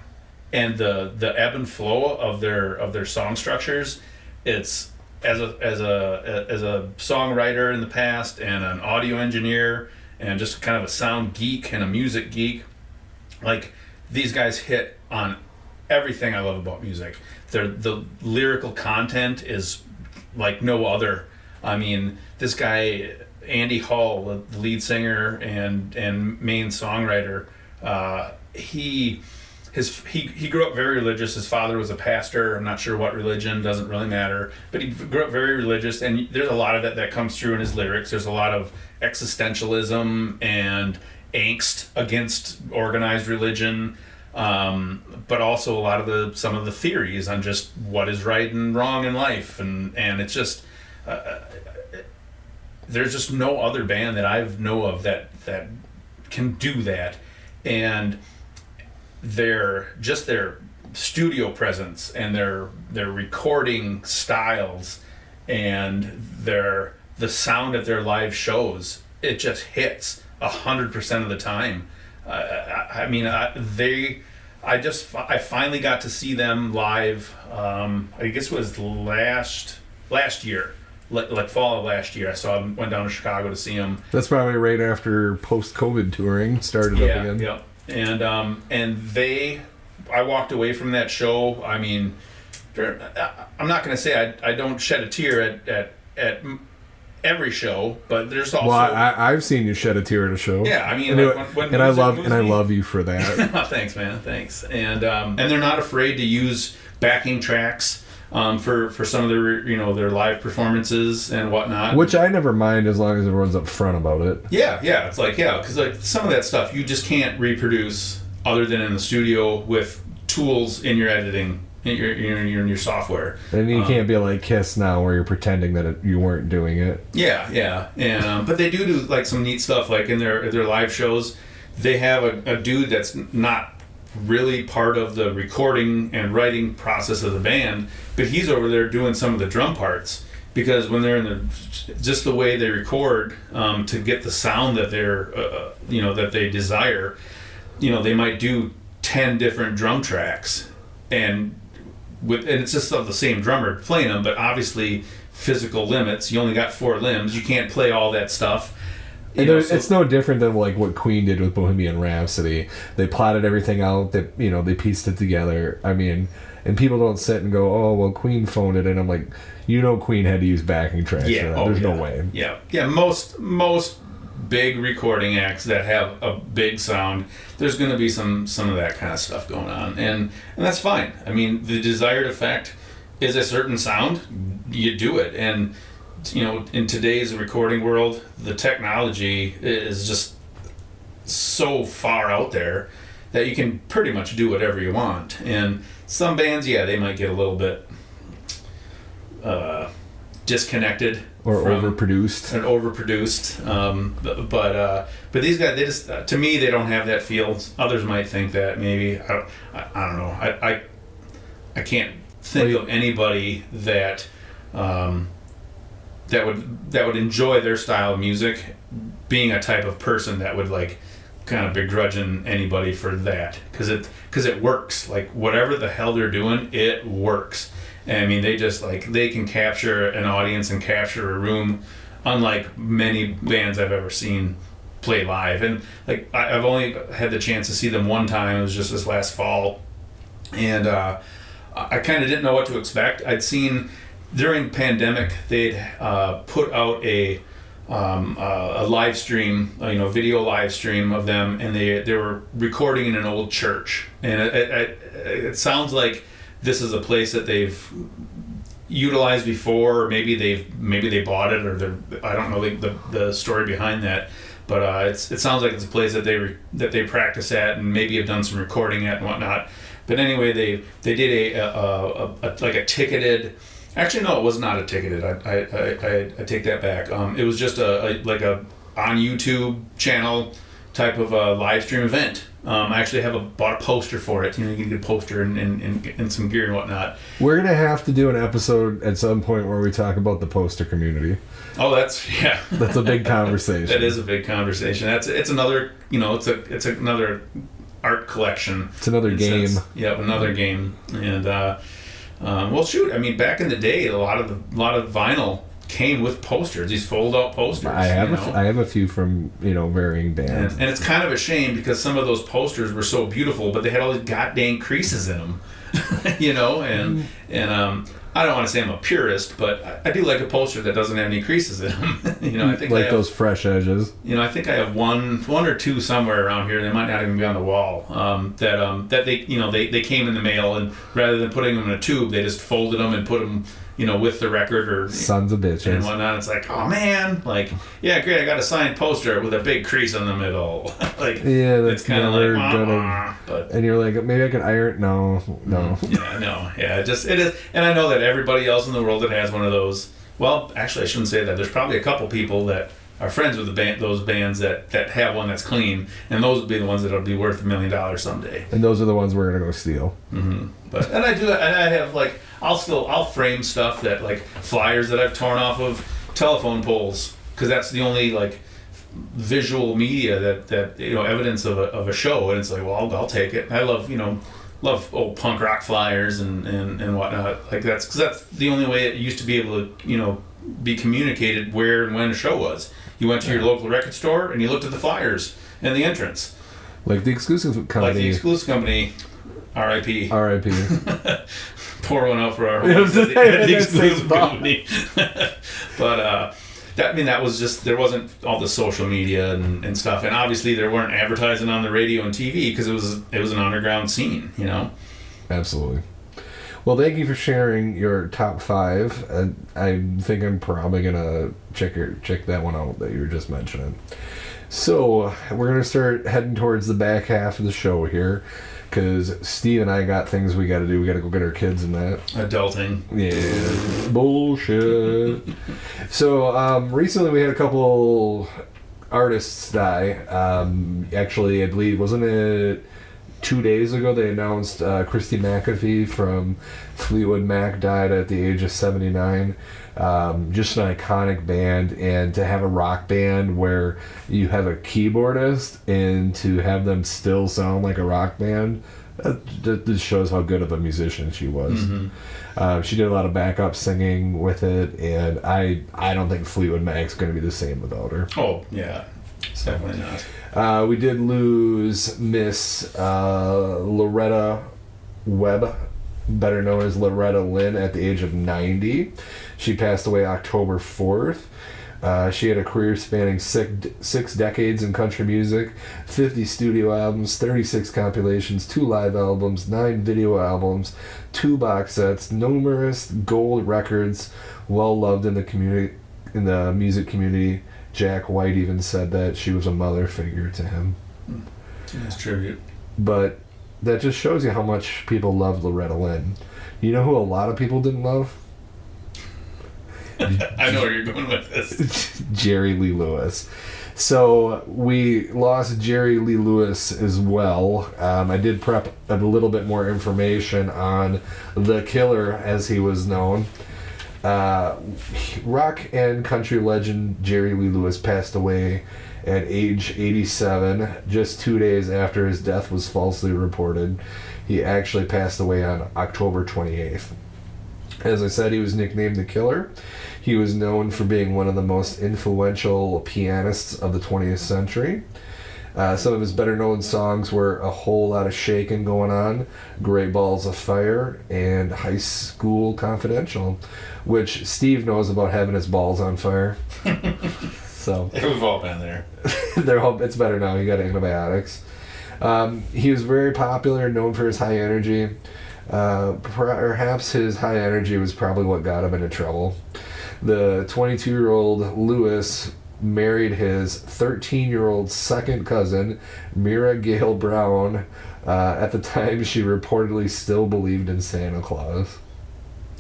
B: and the ebb and flow of their song structures. It's as a songwriter in the past and an audio engineer and just kind of a sound geek and a music geek, like these guys hit on everything I love about music. The lyrical content is like no other. I mean, this guy Andy Hull, the lead singer and main songwriter, he grew up very religious. His father was a pastor. I'm not sure what religion, doesn't really matter. But he grew up very religious, and there's a lot of that comes through in his lyrics. There's a lot of existentialism and angst against organized religion, but also a lot of some of the theories on just what is right and wrong in life, and it's just there's just no other band that I know of that can do that, and their studio presence and their recording styles and the sound of their live shows, it just hits 100% of the time. I finally got to see them live. I guess it was last year, like fall of last year. I saw them, went down to Chicago to see them.
A: That's probably right after post-COVID touring started up again.
B: Yeah. And I walked away from that show. I mean, I'm not going to say I don't shed a tear at every show, but there's also.
A: Well, I've seen you shed a tear at a show.
B: Yeah, I mean,
A: and I love you for that.
B: Thanks, man. Thanks. And they're not afraid to use backing tracks for some of their live performances and whatnot.
A: Which I never mind as long as everyone's upfront about it.
B: Yeah, it's like, because like some of that stuff you just can't reproduce other than in the studio with tools in your editing, in your software.
A: And you can't be like Kiss now where you're pretending that you weren't doing it.
B: Yeah. And but they do like some neat stuff, like in their live shows. They have a dude that's not really part of the recording and writing process of the band, but he's over there doing some of the drum parts, because when they're in just the way they record to get the sound that they're that they desire, they might do 10 different drum tracks and it's just of the same drummer playing them, but obviously physical limits. You only got 4 limbs. You can't play all that stuff.
A: It's no different than like what Queen did with Bohemian Rhapsody. They plotted everything out. They pieced it together. I mean, and people don't sit and go, "Oh, well, Queen phoned it," and I'm like, Queen had to use backing tracks for that. There's no way.
B: Yeah. Most big recording acts that have a big sound, there's going to be some of that kind of stuff going on, and that's fine. I mean, the desired effect is a certain sound. You do it, and in today's recording world, the technology is just so far out there that you can pretty much do whatever you want. And some bands, they might get a little bit disconnected
A: or overproduced.
B: But these guys, they just to me, they don't have that feel. Others might think that maybe. I don't know. I can't think of anybody that. That would enjoy their style of music, being a type of person that would like kind of begrudging anybody for that, because it works. Like whatever the hell they're doing, it works. And I mean, they can capture an audience and capture a room, unlike many bands I've ever seen play live. And like I've only had the chance to see them one time. It was just this last fall, and I kind of didn't know what to expect. I'd seen. During the pandemic, they'd put out a live stream, video live stream of them, and they were recording in an old church. And it sounds like this is a place that they've utilized before, or maybe they bought it, or I don't know the story behind that. But it sounds like it's a place that they practice at, and maybe have done some recording at and whatnot. But anyway, they did a ticketed. Actually, no, it was not a ticketed. I take that back. It was just a on YouTube channel type of a live stream event. I actually bought a poster for it. You can get a poster and some gear and whatnot.
A: We're gonna have to do an episode at some point where we talk about the poster community.
B: Oh, that's
A: a big conversation.
B: That is a big conversation. It's another it's another art collection.
A: It's another game.
B: Yep, another game. And well, shoot, I mean, back in the day, a lot of vinyl came with posters, these fold-out posters.
A: I have a few from varying bands,
B: and it's kind of a shame because some of those posters were so beautiful, but they had all these goddamn creases in them, and I don't want to say I'm a purist, but I do like a poster that doesn't have any creases in them. I think
A: like those fresh edges.
B: I think I have one or two somewhere around here. They might not even be on the wall. That they came in the mail, and rather than putting them in a tube, they just folded them and put them with the record or
A: sons of bitches
B: and whatnot. It's like, oh man, like, yeah, great, I got a signed poster with a big crease in the middle. Like,
A: yeah, that's
B: it's kind of like,
A: gonna, but and you're like, maybe I can iron. No.
B: Yeah, no, yeah, it is, and I know that everybody else in the world that has one of those. Well, actually, I shouldn't say that. There's probably a couple people that are friends with those bands that have one that's clean, and those would be the ones that'll be worth $1 million someday.
A: And those are the ones we're gonna go steal.
B: Mm-hmm. But and I have like. I'll frame stuff that, like, flyers that I've torn off of telephone poles, because that's the only like visual media that evidence of a show, and it's like, well, I'll take it. I love old punk rock flyers and whatnot, like that's because that's the only way it used to be able to be communicated where and when a show was. You went to your local record store and you looked at the flyers and the entrance.
A: Like the exclusive company.
B: Like the exclusive company. R.I.P.
A: R.I.P.
B: Pour one out for our the exclusive company. But that was just, there wasn't all the social media and stuff, and obviously there weren't advertising on the radio and TV because it was an underground scene,
A: Absolutely. Well, thank you for sharing your top 5. I think I'm probably gonna check that one out that you were just mentioning. So we're gonna start heading towards the back half of the show here, because Steve and I got things we got to do. We got to go get our kids and that.
B: Adulting.
A: Yeah. Bullshit. So, recently we had a couple artists die. Actually, I believe, wasn't it 2 days ago they announced Christy McAfee from Fleetwood Mac died at the age of 79. Just an iconic band, and to have a rock band where you have a keyboardist and to have them still sound like a rock band, that shows how good of a musician she was. Mm-hmm. She did a lot of backup singing with it, and I don't think Fleetwood Mac's going to be the same without her.
B: Oh yeah, definitely not.
A: We did lose Miss Loretta Webb, better known as Loretta Lynn, at the age of 90. She passed away October 4th. She had a career spanning six decades in country music, 50 studio albums, 36 compilations, 2 live albums, 9 video albums, 2 box sets, numerous gold records, well loved in the community, in the music community. Jack White even said that she was a mother figure to him.
B: Nice tribute.
A: But that just shows you how much people loved Loretta Lynn. You know who a lot of people didn't love?
B: I know where you're going with this.
A: Jerry Lee Lewis. So we lost Jerry Lee Lewis as well. I did prep a little bit more information on the Killer, as he was known. Rock and country legend Jerry Lee Lewis passed away at age 87, just 2 days after his death was falsely reported. He actually passed away on October 28th. As I said, he was nicknamed the Killer. He was known for being one of the most influential pianists of the 20th century. Some of his better known songs were A Whole Lot of Shakin' Going On, Great Balls of Fire, and High School Confidential, which Steve knows about having his balls on fire. So
B: we've all been there.
A: It's better now. He got antibiotics. He was very popular, known for his high energy. Perhaps his high energy was probably what got him into trouble. The 22-year-old Lewis married his 13-year-old second cousin, Mira Gail Brown. At the time, she reportedly still believed in Santa Claus.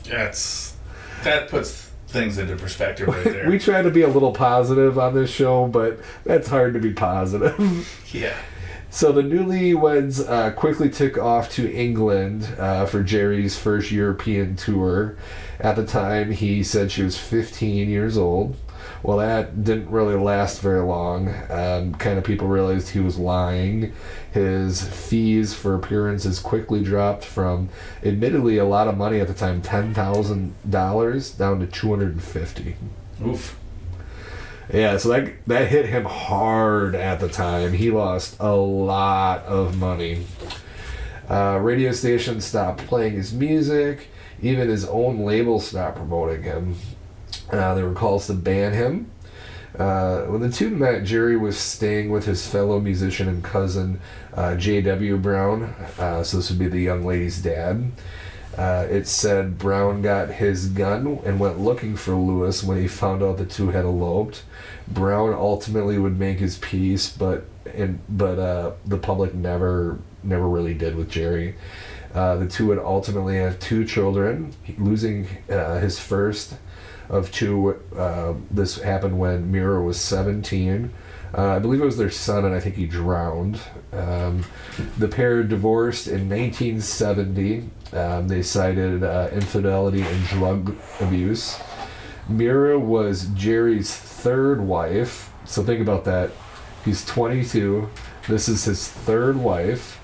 B: That puts things into perspective right there.
A: We try to be a little positive on this show, but that's hard to be positive.
B: Yeah.
A: So the newlyweds quickly took off to England for Jerry's first European tour. At the time, he said she was 15 years old. Well, that didn't really last very long. Kind of people realized he was lying. His fees for appearances quickly dropped from, admittedly, a lot of money at the time, $10,000 down to $250.
B: Oof.
A: Yeah, so that hit him hard at the time. He lost a lot of money. Radio stations stopped playing his music. Even his own label stopped promoting him. There were calls to ban him. When the two met, Jerry was staying with his fellow musician and cousin, J.W. Brown. So this would be the young lady's dad. It said Brown got his gun and went looking for Lewis when he found out the two had eloped. Brown ultimately would make his peace, but the public never really did with Jerry. The two would ultimately have 2 children, losing his first of 2. This happened when Mira was 17. I believe it was their son, and I think he drowned. The pair divorced in 1970. They cited infidelity and drug abuse. Mira was Jerry's 3rd wife. So think about that. He's 22. This is his 3rd wife.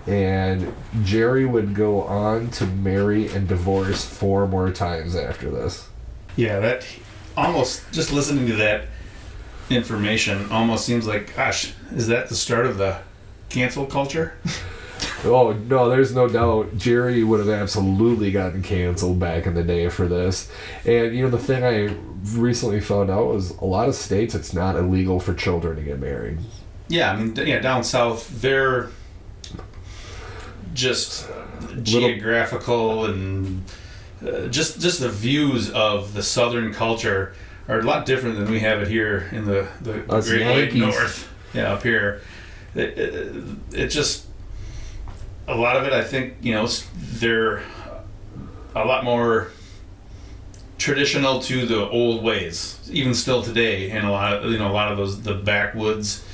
A: And Jerry would go on to marry and divorce 4 more times after this.
B: Yeah, that almost, just listening to that information almost seems like, gosh, is that the start of the cancel culture?
A: Oh, no, there's no doubt Jerry would have absolutely gotten canceled back in the day for this. And, the thing I recently found out was a lot of states it's not illegal for children to get married.
B: Yeah, I mean, down south, they're just geographical and just the views of the southern culture are a lot different than we have it here in the Great White North. Yeah, up here. It just, a lot of it, I think, they're a lot more traditional to the old ways, even still today, and a lot of those, the backwoods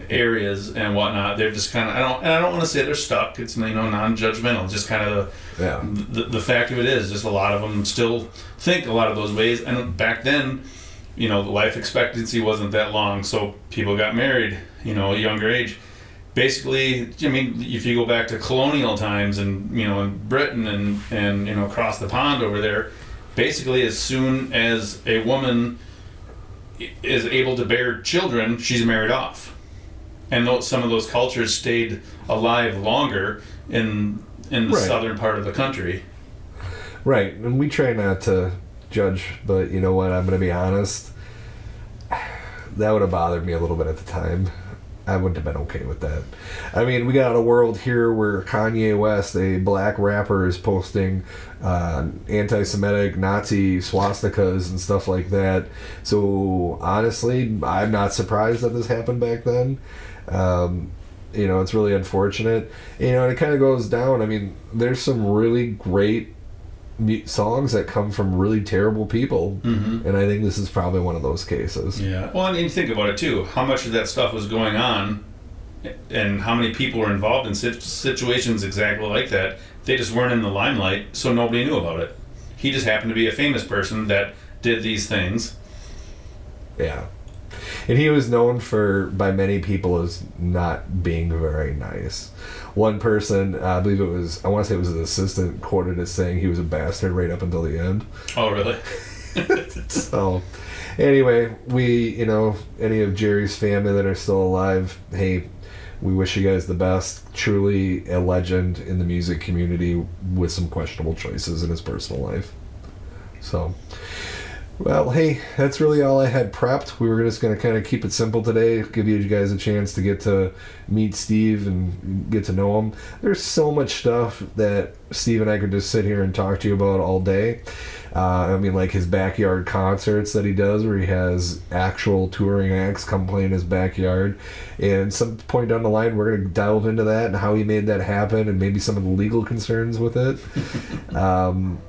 B: areas and whatnot. They're just kind of, I don't want to say they're stuck. It's non-judgmental. Just kind of the fact of it is, just a lot of them still think a lot of those ways. And back then, the life expectancy wasn't that long, so people got married, a younger age. Basically, I mean, if you go back to colonial times and in Britain and across the pond over there, basically as soon as a woman is able to bear children, she's married off. And some of those cultures stayed alive longer in the southern part of the country.
A: Right, and we try not to judge, but you know what, I'm going to be honest, that would have bothered me a little bit at the time. I wouldn't have been okay with that. I mean, we got a world here where Kanye West, a black rapper, is posting anti-Semitic Nazi swastikas and stuff like that. So, honestly, I'm not surprised that this happened back then. It's really unfortunate. And it kind of goes down. I mean, there's some really great songs that come from really terrible people, and I think this is probably one of those cases.
B: Yeah. Well, and you think about it too. How much of that stuff was going on, and how many people were involved in situations exactly like that? They just weren't in the limelight, so nobody knew about it. He just happened to be a famous person that did these things.
A: Yeah. And he was known by many people as not being very nice. One person, I want to say it was his assistant, quoted as saying he was a bastard right up until the end.
B: Oh, really?
A: So, anyway, any of Jerry's family that are still alive, hey, we wish you guys the best. Truly a legend in the music community with some questionable choices in his personal life. So, well, hey, that's really all I had prepped. We were just going to kind of keep it simple today, give you guys a chance to get to meet Steve and get to know him. There's so much stuff that Steve and I could just sit here and talk to you about all day. Like his backyard concerts that he does where he has actual touring acts come play in his backyard. And some point down the line, we're going to delve into that and how he made that happen and maybe some of the legal concerns with it.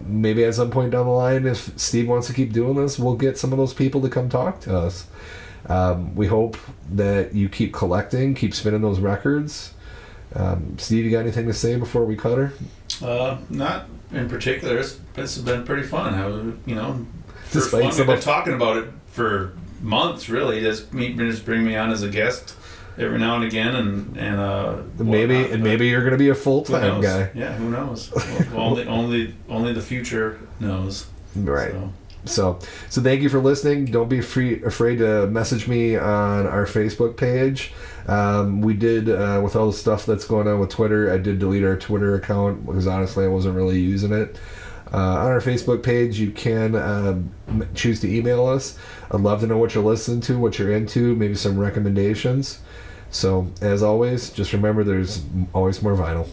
A: Maybe at some point down the line, if Steve wants to keep doing this, we'll get some of those people to come talk to us. We hope that you keep collecting, keep spinning those records. Steve, you got anything to say before we cut her?
B: Not in particular. It's been pretty fun. First
A: Despite
B: one,
A: some
B: we've been
A: of-
B: talking about it for months, really. Just bring me on as a guest every now and again, and
A: maybe you're going to be a
B: who
A: full-time
B: knows?
A: guy.
B: Yeah, who knows? Well, only the future knows.
A: Right. So thank you for listening. Don't be afraid to message me on our Facebook page. We did, with all the stuff that's going on with Twitter, I did delete our Twitter account because honestly I wasn't really using it. On our Facebook page, you can choose to email us. I'd love to know what you're listening to, what you're into, maybe some recommendations. So, as always, just remember there's always more vinyl.